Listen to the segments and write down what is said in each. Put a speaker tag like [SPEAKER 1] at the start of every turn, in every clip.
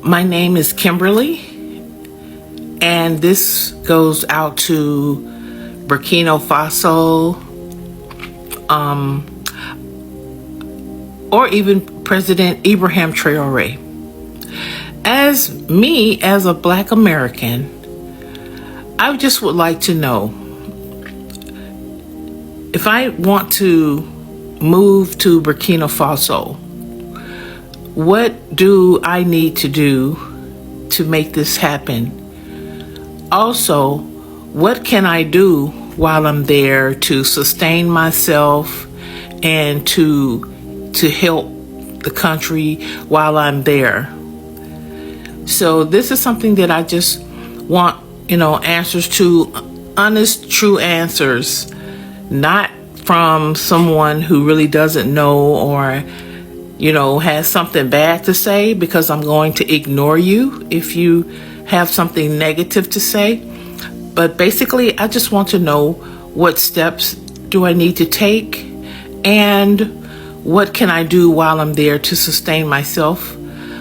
[SPEAKER 1] My name is Kimberly, and this goes out to Burkina Faso, or even President Ibrahim Traoré. As a Black American, I just would like to know, if I want to move to Burkina Faso, what do I need to do to make this happen? Also, what can I do while I'm there to sustain myself and to help the country while I'm there? So this is something that I just want, answers to, honest, true answers, not from someone who really doesn't know or has something bad to say, because I'm going to ignore you if you have something negative to say. But basically, I just want to know, what steps do I need to take, and what can I do while I'm there to sustain myself?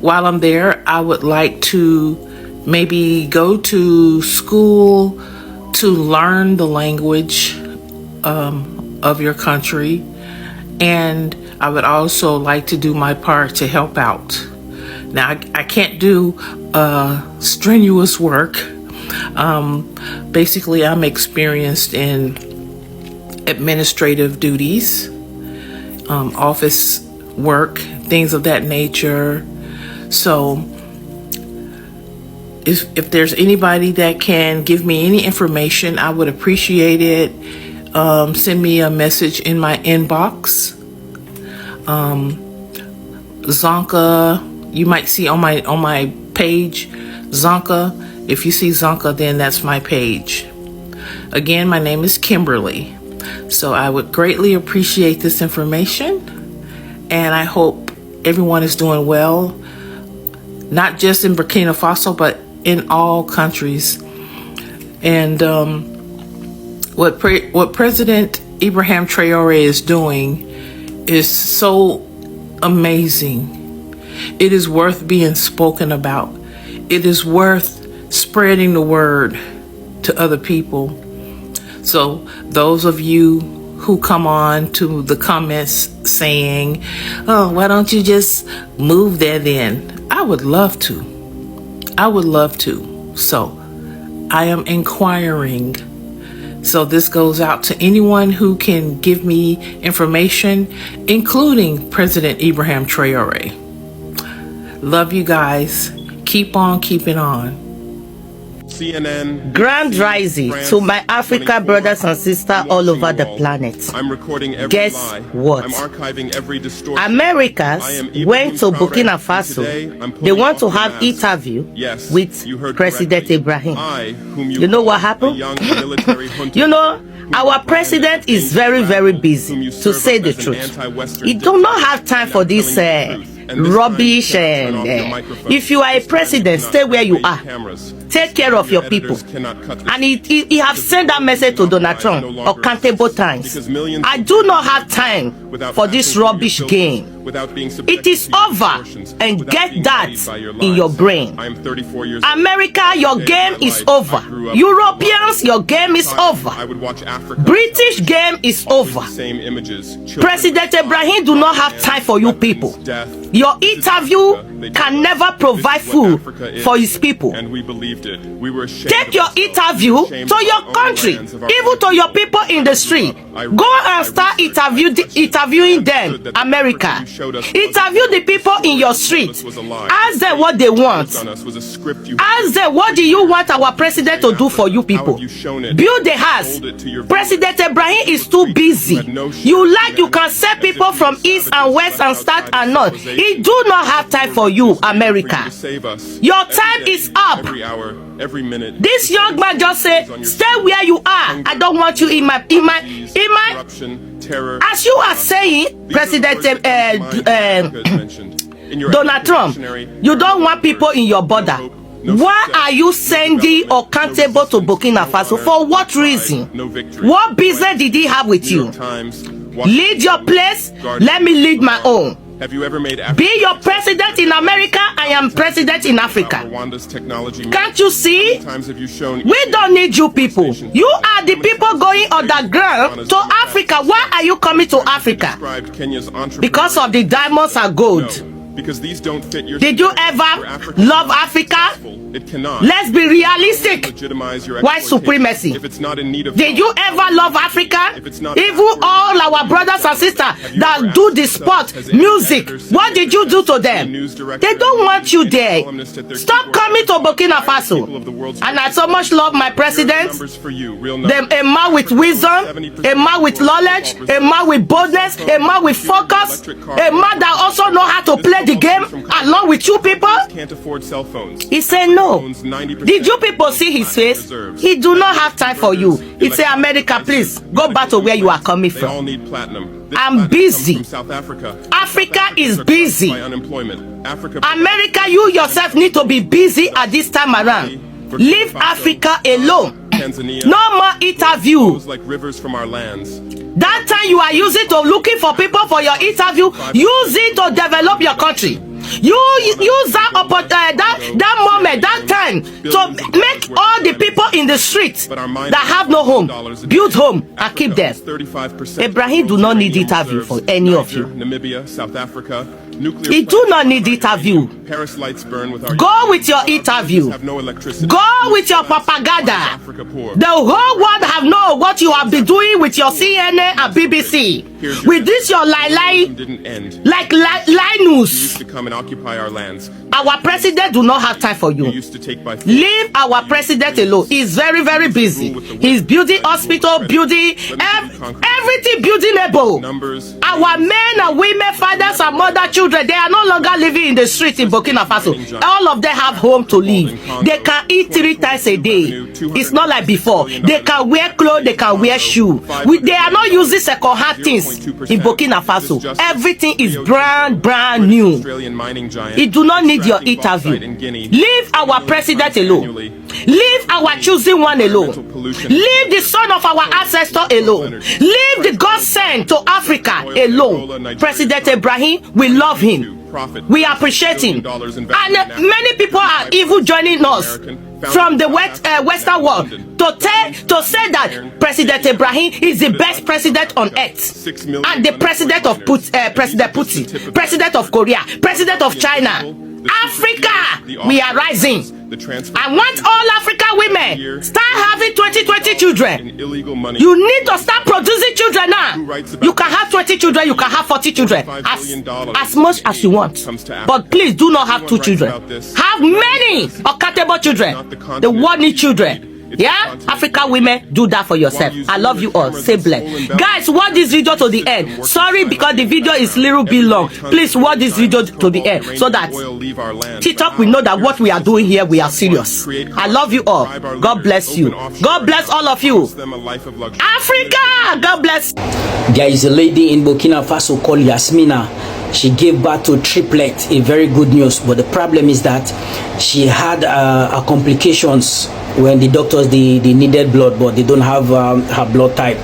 [SPEAKER 1] While I'm there, I would like to maybe go to school to learn the language of your country, and I would also like to do my part to help out. Now, I can't do strenuous work. Basically, I'm experienced in administrative duties, office work, things of that nature. So if there's anybody that can give me any information, I would appreciate it. Send me a message in my inbox. Zonka, you might see on my page, Zonka. If you see Zonka, then that's my page. Again, my name is Kimberly. So I would greatly appreciate this information, and I hope everyone is doing well, not just in Burkina Faso, but in all countries. And what President Ibrahim Traoré is doing is so amazing. It is worth being spoken about. It is worth spreading the word to other people. So those of you who come on to the comments saying, "Oh, why don't you just move there then?" I would love to. So I am inquiring. So this goes out to anyone who can give me information, including President Ibrahim Traoré. Love you guys. Keep on keeping on.
[SPEAKER 2] CNN, Grand Rising to my Africa brothers and sisters all over the planet. Guess what? Americans went to Burkina Faso. They want to have an interview with President Ibrahim. You know what happened? Our president is very, very busy, to say the truth. He do not have time for this rubbish, and if you are a president, stay where you are. Take care of your people. And he have sent that message to Donald Trump uncountable times. I do not have time for this rubbish game. It is over, and get that in your brain. America, your game is over. Europeans, your game is over. British game is over. President Ibrahim do not have time for you people. Your interview can never provide food for his people. Take your interview to your country, even to your people in the street. Go and start interviewing them, America. Interview the people in your street. Ask them what they want. Ask them, what do you want our president to do for you people? Build the house. President Ibrahim is too busy. You can send people from east and west and south and north. He do not have time for you, America. Your time is up. This young man just said, stay where you are. I don't want you in my as you are saying, President Donald Trump, you don't want people in your border. Why are you sending uncountable to Burkina Faso? For what reason? What business did he have with you? Lead your place, let me lead my own.
[SPEAKER 3] Have you ever made
[SPEAKER 2] Be your president in America, I am president in Africa. Can't you see? We don't need you people. You are the people going underground to Africa. Why are you coming to Africa? Because of the diamonds and gold.
[SPEAKER 3] Because these don't fit your.
[SPEAKER 2] Did you ever love Africa?
[SPEAKER 3] It cannot.
[SPEAKER 2] Let's be realistic. White supremacy.
[SPEAKER 3] If it's not in need of.
[SPEAKER 2] Did you ever love Africa? Even all our brothers and sisters that do the sport, music, what did you do to them? They don't want you there. Stop coming to Burkina Faso. And I so much love my president. A man with wisdom, a man with knowledge, a man with boldness, a man with focus, a man that also know how to play the game along with you people.
[SPEAKER 3] Can't afford cell phones.
[SPEAKER 2] He said no. Did you people see his face? He do not have time for you. He said, America, please go back to where you are coming from.
[SPEAKER 3] They all need platinum.
[SPEAKER 2] I'm busy.
[SPEAKER 3] From South Africa.
[SPEAKER 2] Africa is busy.
[SPEAKER 3] Unemployment.
[SPEAKER 2] America, you yourself need to be busy at this time around. Leave Africa alone. No more interview.
[SPEAKER 3] Like rivers from our lands.
[SPEAKER 2] That time you are using to looking for people for your interview, use it to develop your country. You use that moment, that time to make all the people in the street that have no home build home and keep them. Ibrahim do not need interview for any of you.
[SPEAKER 3] Namibia, South Africa.
[SPEAKER 2] He do not need interview. Go with your interview. Go with your propaganda. The whole world have known what you have been doing with your CNN and BBC. With this your lie news. Our president do not have time for you. Leave our president alone. He's very, very busy. He's building hospital, building everything buildingable. Our men and women, fathers and mother, children, they are no longer living in the streets in Burkina Faso. All of them have home to live. They can eat 3 times a day. It's not like before. They can wear clothes, they can wear shoes. They are not using second-hand things in Burkina Faso. Everything is brand new. He do not need your interview. Leave our president alone. Leave our choosing one alone. Leave the son of our ancestor alone. Leave the God sent to Africa alone. President Ibrahim, we love him. We appreciate him. And many people are even joining us from the Western world to say that President Ibrahim is the best president on earth, and the president of President Putin, president of Korea, president of China. Africa, we are rising. I want all African women start having 20 children. You need to start producing children now. You can have 20 children, you can have 40 children, as much as you want. But please do not have 2 children. Have many accountable children. The world needs children. Yeah, African women, do that for yourself. I love you all. Stay blessed, guys. Watch this video to the end. Sorry because the video is little bit long. Please watch this video to the end so that TikTok will know that what we are doing here, we are serious. I love you all. God bless you. God bless all of you. Africa, God bless.
[SPEAKER 4] There is a lady in Burkina Faso called Yasmina. She gave birth to triplets. A very good news, but the problem is that she had complications when the doctors they needed blood, but they don't have her blood type,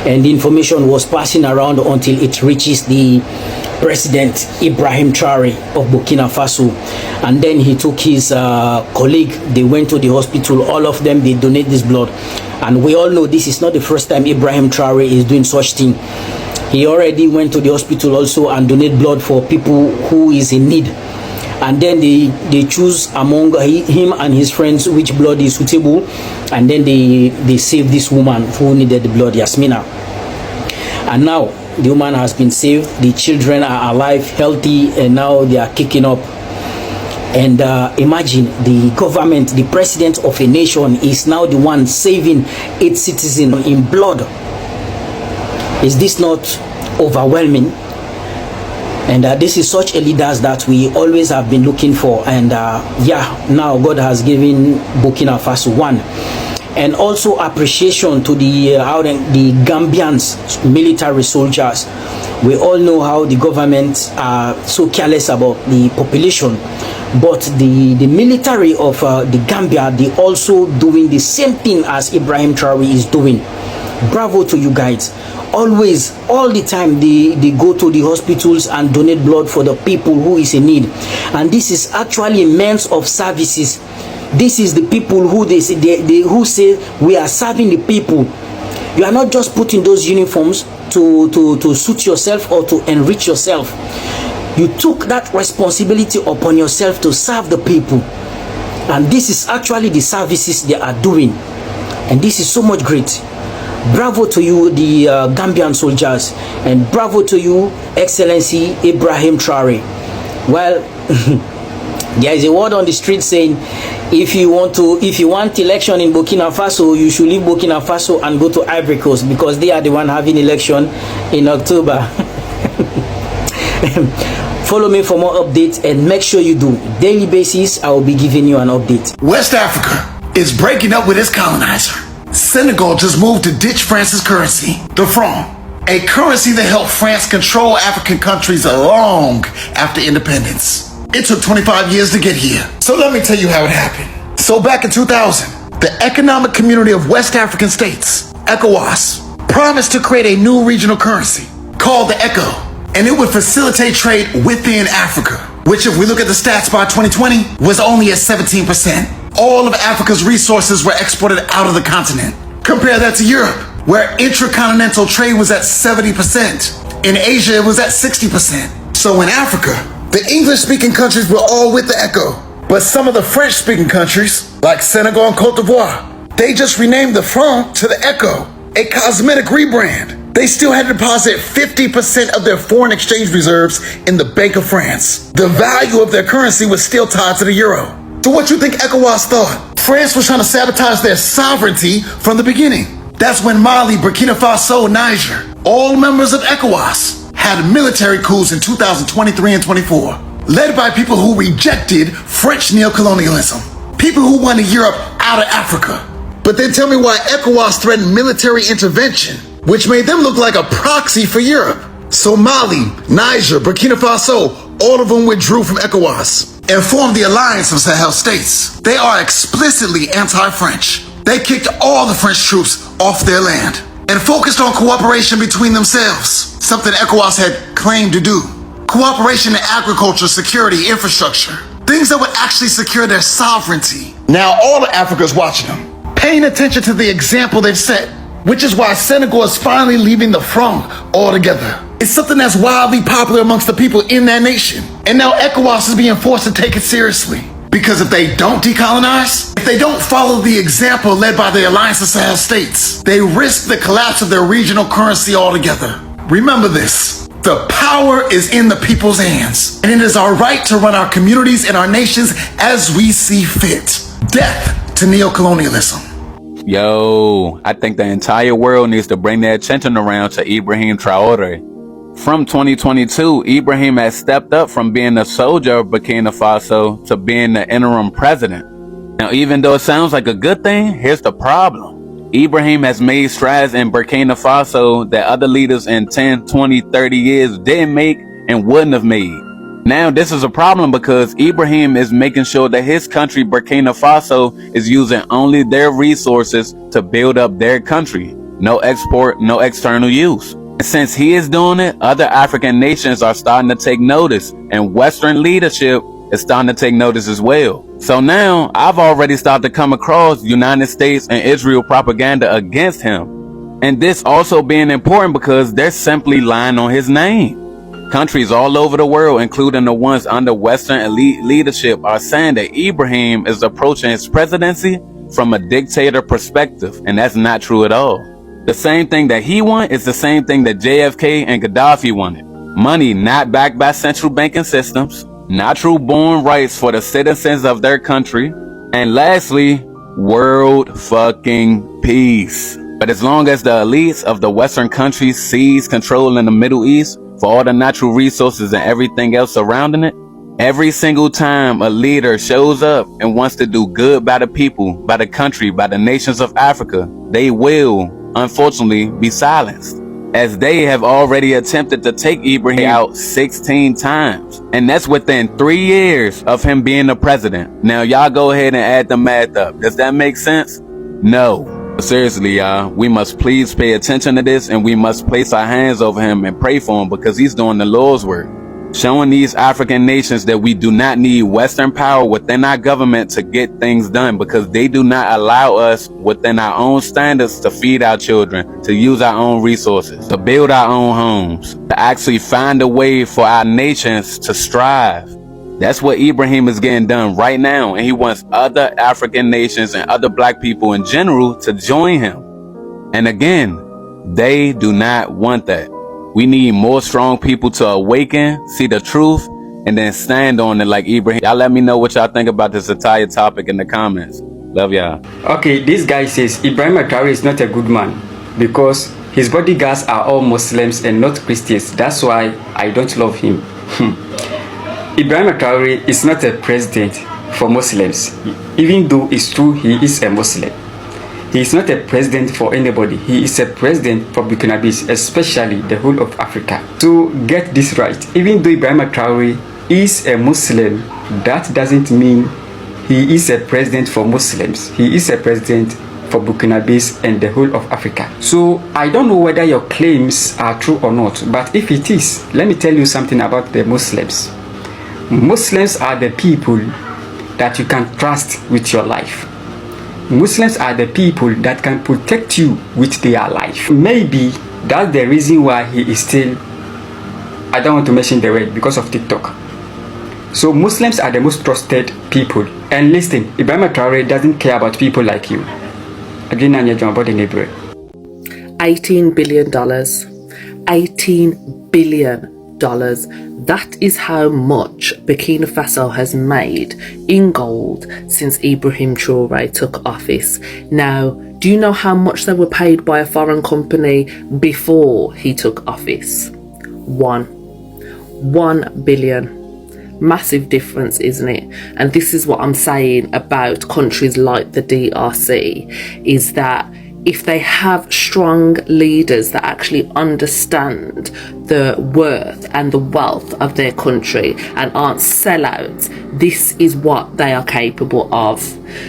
[SPEAKER 4] and the information was passing around until it reaches the President Ibrahim Traoré of Burkina Faso, and then he took his colleague. They went to the hospital. All of them, they donate this blood, and we all know this is not the first time Ibrahim Traoré is doing such thing. He already went to the hospital also and donate blood for people who is in need, and then they choose among him and his friends which blood is suitable, and then they save this woman who needed the blood, Yasmina. And now the woman has been saved. The children are alive, healthy, and now they are kicking up. And imagine the government, the president of a nation is now the one saving its citizens in blood. Is this not overwhelming? And this is such a leader that we always have been looking for. And yeah, now God has given Burkina Faso one. And also appreciation to the Gambians military soldiers. We all know how the government are so careless about the population, but the military of the Gambia, they also doing the same thing as Ibrahim Traoré is doing. Bravo to you guys. always, all the time, they go to the hospitals and donate blood for the people who is in need. And this is actually a means of services. This is the people who they say we are serving the people. You are not just putting those uniforms to suit yourself or to enrich yourself. You took that responsibility upon yourself to serve the people. And this is actually the services they are doing. And this is so much great. Bravo to you, the Gambian soldiers. And bravo to you, Excellency Ibrahim Traoré. Well, there is a word on the street saying, if you want election in Burkina Faso, you should leave Burkina Faso and go to Ivory Coast, because they are the one having election in October. Follow me for more updates and make sure you do. Daily basis, I will be giving you an update.
[SPEAKER 5] West Africa is breaking up with its colonizer. Senegal just moved to ditch France's currency, the franc, a currency that helped France control African countries long after independence. It took 25 years to get here. So let me tell you how it happened. So back in 2000, the Economic Community of West African States, ECOWAS, promised to create a new regional currency called the ECO, and it would facilitate trade within Africa, which, if we look at the stats by 2020, was only at 17%. All of Africa's resources were exported out of the continent. Compare that to Europe, where intracontinental trade was at 70%. In Asia, it was at 60%. So in Africa, the English-speaking countries were all with the ECO. But some of the French-speaking countries, like Senegal and Cote d'Ivoire, they just renamed the franc to the ECO, a cosmetic rebrand. They still had to deposit 50% of their foreign exchange reserves in the Bank of France. The value of their currency was still tied to the euro. So what you think ECOWAS thought? France was trying to sabotage their sovereignty from the beginning. That's when Mali, Burkina Faso, Niger, all members of ECOWAS, had military coups in 2023 and 24, led by people who rejected French neocolonialism, people who wanted Europe out of Africa. But then tell me why ECOWAS threatened military intervention, which made them look like a proxy for Europe. So Mali, Niger, Burkina Faso, all of them withdrew from ECOWAS and formed the Alliance of Sahel States. They are explicitly anti-French. They kicked all the French troops off their land and focused on cooperation between themselves, something ECOWAS had claimed to do. Cooperation in agriculture, security, infrastructure, things that would actually secure their sovereignty. Now all of Africa's watching them, paying attention to the example they've set, which is why Senegal is finally leaving the franc altogether. It's something that's wildly popular amongst the people in that nation. And now ECOWAS is being forced to take it seriously. Because if they don't decolonize, if they don't follow the example led by the Alliance of Sahel States, they risk the collapse of their regional currency altogether. Remember this, the power is in the people's hands, and it is our right to run our communities and our nations as we see fit. Death to neocolonialism.
[SPEAKER 6] Yo, I think the entire world needs to bring their attention around to Ibrahim Traoré. From 2022, Ibrahim has stepped up from being a soldier of Burkina Faso to being the interim president. Now, even though it sounds like a good thing, here's the problem. Ibrahim has made strides in Burkina Faso that other leaders in 10, 20, 30 years didn't make and wouldn't have made. Now, this is a problem because Ibrahim is making sure that his country, Burkina Faso, is using only their resources to build up their country. No export, no external use. And since he is doing it, other African nations are starting to take notice, and Western leadership is starting to take notice as well. So now, I've already started to come across United States and Israel propaganda against him. And this also being important because they're simply lying on his name. Countries all over the world, including the ones under Western elite leadership, are saying that Ibrahim is approaching his presidency from a dictator perspective, and that's not true at all. The same thing that he wanted is the same thing that JFK and Gaddafi wanted. Money not backed by central banking systems, natural born rights for the citizens of their country, and lastly, world fucking peace. But as long as the elites of the Western countries seize control in the Middle East for all the natural resources and everything else surrounding it, every single time a leader shows up and wants to do good by the people, by the country, by the nations of Africa, they will, unfortunately, be silenced, as they have already attempted to take Ibrahim out 16 times. And that's within 3 years of him being the president. Now, y'all go ahead and add the math up. Does that make sense? No. But seriously, y'all, we must please pay attention to this, and we must place our hands over him and pray for him, because he's doing the Lord's work. Showing these African nations that we do not need Western power within our government to get things done, because they do not allow us within our own standards to feed our children, to use our own resources, to build our own homes, to actually find a way for our nations to strive. That's what Ibrahim is getting done right now, and he wants other African nations and other black people in general to join him. And again, they do not want that. We need more strong people to awaken, see the truth, and then stand on it like Ibrahim. Y'all let me know what y'all think about this entire topic in the comments. Love y'all.
[SPEAKER 7] Okay, this guy says Ibrahim Traoré is not a good man because his bodyguards are all Muslims and not Christians. That's why I don't love him. Ibrahim Traoré is not a president for Muslims, even though it's true he is a Muslim. He is not a president for anybody. He is a president for Burkina Faso, especially the whole of Africa. So get this right. Even though Ibrahim Traoré is a Muslim, that doesn't mean he is a president for Muslims. He is a president for Burkina Faso and the whole of Africa. So I don't know whether your claims are true or not, but if it is, let me tell you something about the Muslims. Muslims are the people that you can trust with your life. Muslims are the people that can protect you with their life. Maybe that's the reason why he is still, I don't want to mention the word because of TikTok. So Muslims are the most trusted people. And listen, Ibrahim Traoré doesn't care about people like you.
[SPEAKER 8] $18 billion. $18 billion. That is how much Burkina Faso has made in gold since Ibrahim Traoré took office. Now, do you know how much they were paid by a foreign company before he took office? 1 billion. Massive difference, isn't it? And this is what I'm saying about countries like the DRC, is that if they have strong leaders that actually understand the worth and the wealth of their country and aren't sellouts, this is what they are capable of.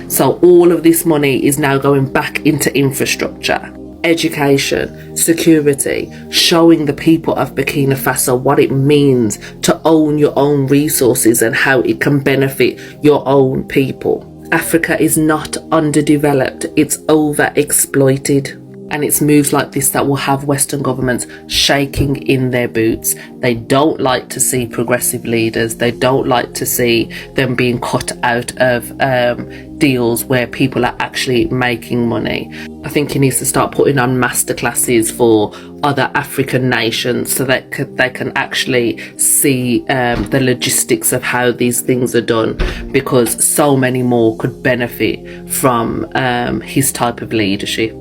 [SPEAKER 8] So all of this money is now going back into infrastructure, education, security, showing the people of Burkina Faso what it means to own your own resources and how it can benefit your own people. Africa is not underdeveloped, it's overexploited. And it's moves like this that will have Western governments shaking in their boots. They don't like to see progressive leaders. They don't like to see them being cut out of deals where people are actually making money. I think he needs to start putting on masterclasses for other African nations so that they can actually see the logistics of how these things are done, because so many more could benefit from his type of leadership.